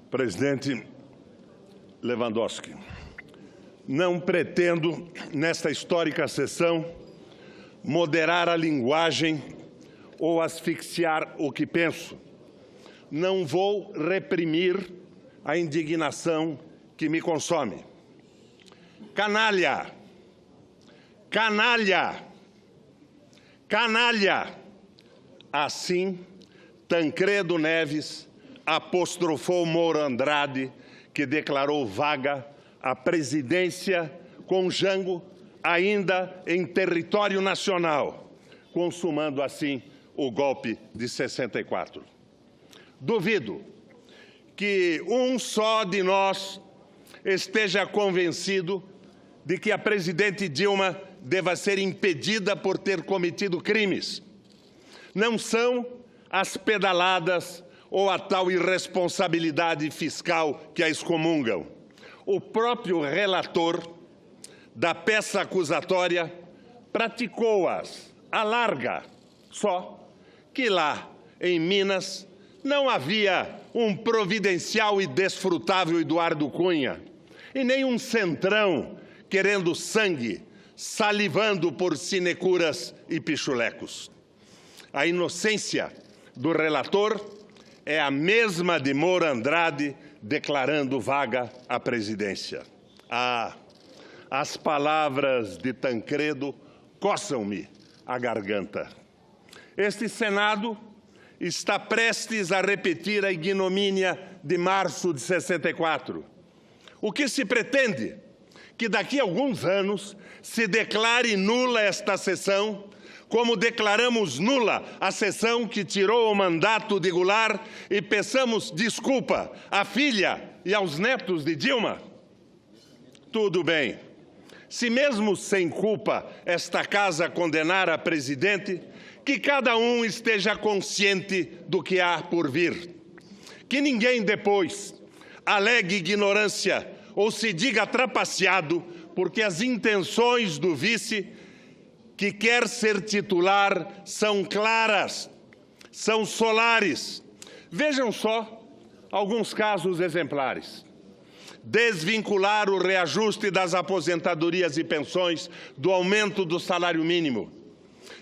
Presidente Lewandowski, não pretendo, nesta histórica sessão, moderar a linguagem ou asfixiar o que penso. Não vou reprimir a indignação que me consome. Canalha! Canalha! Canalha! Assim, Tancredo Neves apostrofou Moura Andrade, que declarou vaga a presidência com Jango ainda em território nacional, consumando assim o golpe de 64. Duvido que um só de nós esteja convencido de que a presidente Dilma deva ser impedida por ter cometido crimes. Não são as pedaladas ou a tal irresponsabilidade fiscal que a excomungam. O próprio relator da peça acusatória praticou-as à larga, só que lá, em Minas, não havia um providencial e desfrutável Eduardo Cunha, e nem um centrão querendo sangue, salivando por sinecuras e pichulecos. A inocência do relator é a mesma de Moura Andrade declarando vaga à presidência. Ah, as palavras de Tancredo coçam-me a garganta. Este Senado está prestes a repetir a ignomínia de março de 64. O que se pretende? Que daqui a alguns anos se declare nula esta sessão, como declaramos nula a sessão que tirou o mandato de Goulart, e peçamos desculpa à filha e aos netos de Dilma? Tudo bem. Se mesmo sem culpa esta casa condenar a presidente, que cada um esteja consciente do que há por vir. Que ninguém depois alegue ignorância ou se diga trapaceado porque as intenções do vice que quer ser titular são claras, são solares. Vejam só alguns casos exemplares. Desvincular o reajuste das aposentadorias e pensões do aumento do salário mínimo.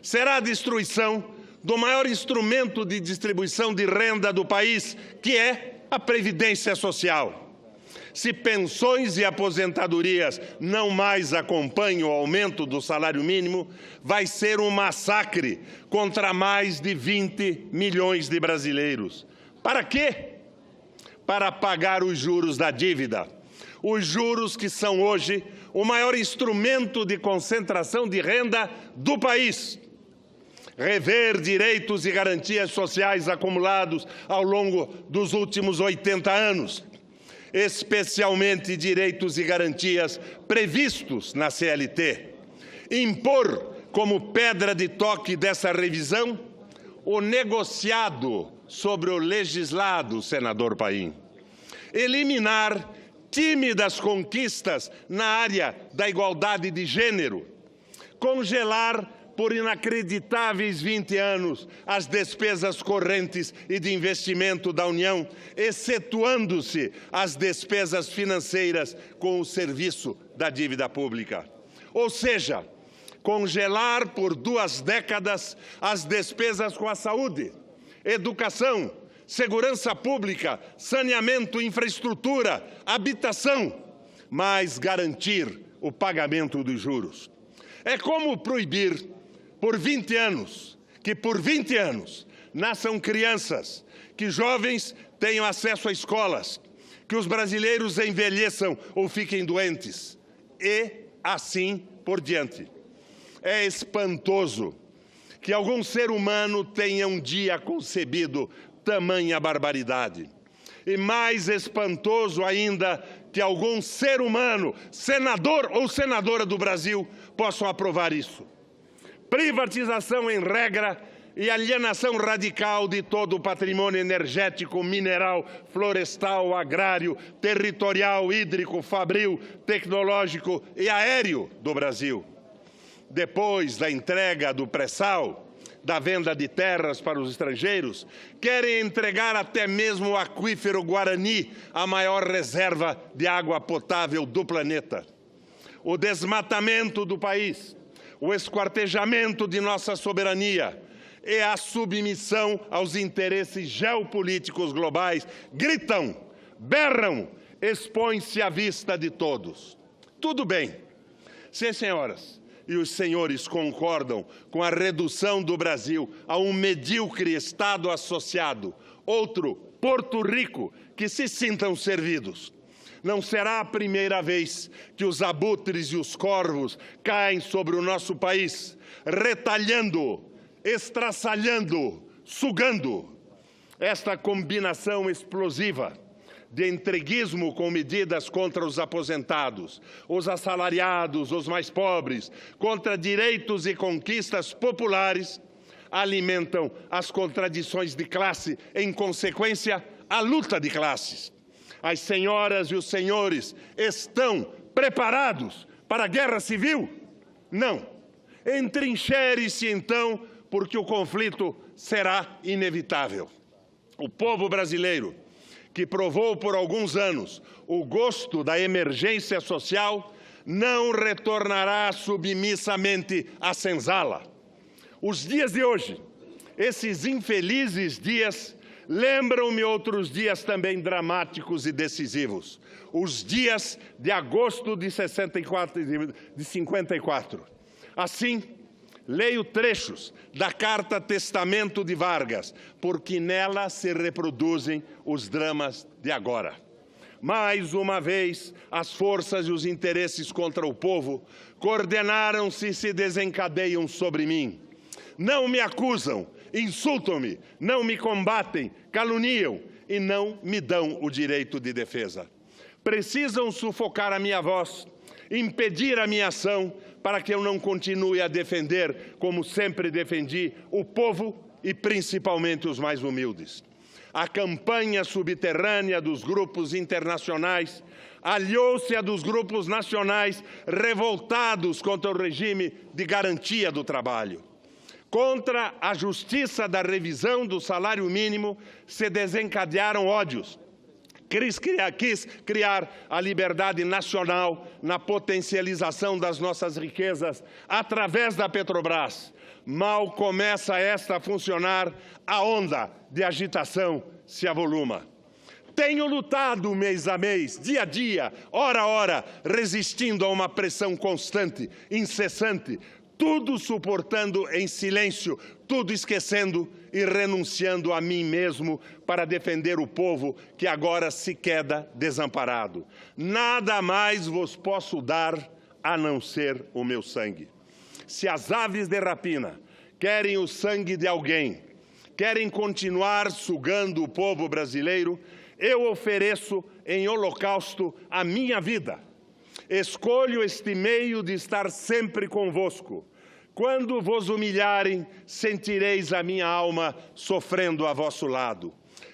Será a destruição do maior instrumento de distribuição de renda do país, que é a Previdência Social. Se pensões e aposentadorias não mais acompanham o aumento do salário mínimo, vai ser um massacre contra mais de 20 milhões de brasileiros. Para quê? Para pagar os juros da dívida. Os juros que são hoje o maior instrumento de concentração de renda do país. Rever direitos e garantias sociais acumulados ao longo dos últimos 80 anos. Especialmente direitos e garantias previstos na CLT. Impor como pedra de toque dessa revisão o negociado sobre o legislado, senador Paim. Eliminar tímidas conquistas na área da igualdade de gênero. Congelar por inacreditáveis 20 anos as despesas correntes e de investimento da União, excetuando-se as despesas financeiras com o serviço da dívida pública. Ou seja, congelar por 2 décadas as despesas com a saúde, educação, segurança pública, saneamento, infraestrutura, habitação, mas garantir o pagamento dos juros. É como proibir por 20 anos, que por 20 anos nasçam crianças, que jovens tenham acesso a escolas, que os brasileiros envelheçam ou fiquem doentes, e assim por diante. É espantoso que algum ser humano tenha um dia concebido tamanha barbaridade. E mais espantoso ainda que algum ser humano, senador ou senadora do Brasil, possam aprovar isso. Privatização em regra e alienação radical de todo o patrimônio energético, mineral, florestal, agrário, territorial, hídrico, fabril, tecnológico e aéreo do Brasil. Depois da entrega do pré-sal, da venda de terras para os estrangeiros, querem entregar até mesmo o aquífero Guarani, a maior reserva de água potável do planeta. O desmatamento do país, o esquartejamento de nossa soberania e a submissão aos interesses geopolíticos globais gritam, berram, expõem-se à vista de todos. Tudo bem, se as senhoras e os senhores concordam com a redução do Brasil a um medíocre Estado associado, outro, Porto Rico, que se sintam servidos. Não será a primeira vez que os abutres e os corvos caem sobre o nosso país, retalhando, estraçalhando, sugando. Esta combinação explosiva de entreguismo com medidas contra os aposentados, os assalariados, os mais pobres, contra direitos e conquistas populares, alimentam as contradições de classe, em consequência, a luta de classes. As senhoras e os senhores estão preparados para a guerra civil? Não. Entrincheire-se, então, porque o conflito será inevitável. O povo brasileiro, que provou por alguns anos o gosto da emergência social, não retornará submissamente à senzala. Os dias de hoje, esses infelizes dias, lembram-me outros dias também dramáticos e decisivos. Os dias de agosto de 54. Assim, leio trechos da Carta Testamento de Vargas, porque nela se reproduzem os dramas de agora. Mais uma vez, as forças e os interesses contra o povo coordenaram-se e se desencadeiam sobre mim. Não me acusam, insultam-me, não me combatem, caluniam e não me dão o direito de defesa. Precisam sufocar a minha voz, impedir a minha ação, para que eu não continue a defender, como sempre defendi, o povo e principalmente os mais humildes. A campanha subterrânea dos grupos internacionais aliou-se à dos grupos nacionais revoltados contra o regime de garantia do trabalho. Contra a justiça da revisão do salário mínimo se desencadearam ódios. Quis criar a liberdade nacional na potencialização das nossas riquezas através da Petrobras. Mal começa esta a funcionar, a onda de agitação se avoluma. Tenho lutado mês a mês, dia a dia, hora a hora, resistindo a uma pressão constante, incessante, tudo suportando em silêncio, tudo esquecendo e renunciando a mim mesmo para defender o povo que agora se queda desamparado. Nada mais vos posso dar a não ser o meu sangue. Se as aves de rapina querem o sangue de alguém, querem continuar sugando o povo brasileiro, eu ofereço em holocausto a minha vida. Escolho este meio de estar sempre convosco. Quando vos humilharem, sentireis a minha alma sofrendo a vosso lado.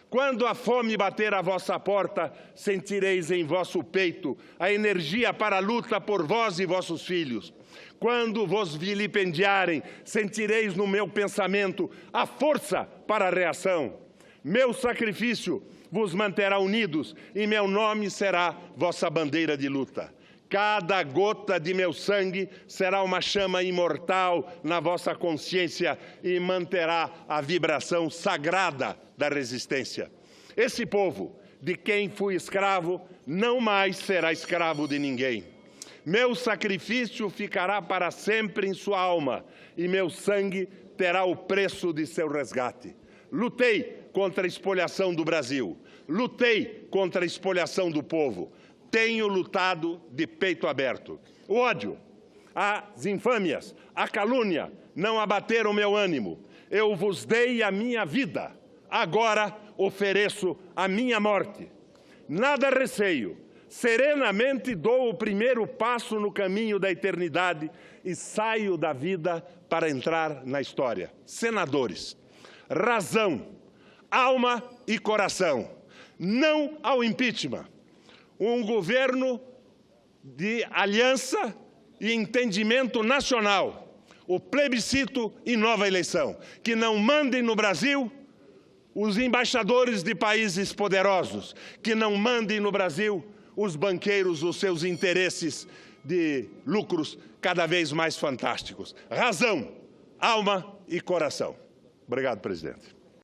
Quando a fome bater à vossa porta, sentireis em vosso peito a energia para a luta por vós e vossos filhos. Quando vos vilipendiarem, sentireis no meu pensamento a força para a reação. Meu sacrifício vos manterá unidos e meu nome será vossa bandeira de luta. Cada gota de meu sangue será uma chama imortal na vossa consciência e manterá a vibração sagrada da resistência. Esse povo, de quem fui escravo, não mais será escravo de ninguém. Meu sacrifício ficará para sempre em sua alma e meu sangue terá o preço de seu resgate. Lutei contra a espoliação do Brasil. Lutei contra a espoliação do povo. Tenho lutado de peito aberto. O ódio, as infâmias, a calúnia não abateram meu ânimo. Eu vos dei a minha vida. Agora ofereço a minha morte. Nada receio. Serenamente dou o primeiro passo no caminho da eternidade e saio da vida para entrar na história. Senadores, razão, alma e coração. Não ao impeachment. Um governo de aliança e entendimento nacional. o plebiscito e nova eleição. Que não mandem no Brasil os embaixadores de países poderosos. Que não mandem no Brasil os banqueiros, os seus interesses de lucros cada vez mais fantásticos. Razão, alma e coração. Obrigado, presidente.